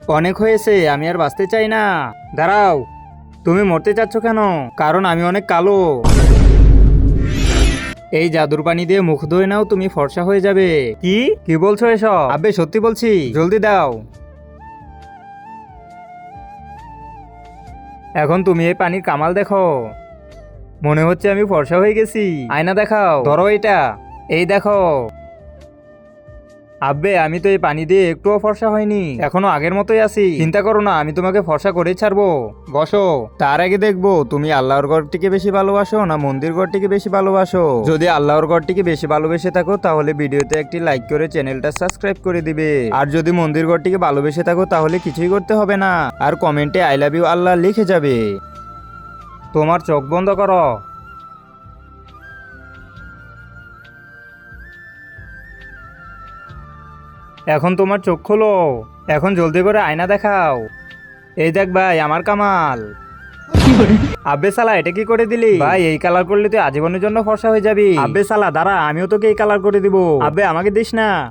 অনেক হয়েছে, আমি আর বাঁচতে চাই না। দাঁড়াও, তুমি মরতে চাচ্ছ কেন? কারণ আমি অনেক কালো। এই জাদুর পানি দিয়ে মুখ ধুয়ে নাও, তুমি ফর্সা হয়ে যাবে। কি কি বলছো এসব? আব্বে সত্যি বলছি, জলদি দাও। এখন তুমি এই পানির কামাল দেখো। মনে হচ্ছে আমি ফর্সা হয়ে গেছি। আয়না দেখাও, ধরো এটা। এই দেখো। আব্বে আমি তো এই পানি দিয়ে একটুও ফর্সা হয়নি, এখনো আগের মতোই আছি। চিন্তা করো না, আমি তোমাকে ফর্সা করেই ছাড়বো। বসো। তার আগে দেখবো তুমি আল্লাহর ঘরটিকে বেশি ভালোবাসো না মন্দির ঘরটিকে বেশি ভালোবাসো। যদি আল্লাহর ঘরটিকে বেশি ভালোবেসে থাকো তাহলে ভিডিওতে একটি লাইক করে চ্যানেলটা সাবস্ক্রাইব করে দিবে। আর যদি মন্দির ঘরটিকে ভালোবেসে থাকো তাহলে কিছুই করতে হবে না, আর কমেন্টে আই লাভ ইউ আল্লাহ লিখে যাবে। তোমার চোখ বন্ধ করো। এখন তোমার চোখ খোলো। এখন জলদি করে আয়না দেখাও। এই দেখ ভাই, আমার কামাল। আব্বে সালা, এটা কি করে দিলি ভাই? এই কালার করলে তুই আজীবনের জন্য ফর্সা হয়ে যাবি। আব্বে সালা দাঁড়া, আমিও তোকে এই কালার করে দিব। আব্বে আমাকে দিস না।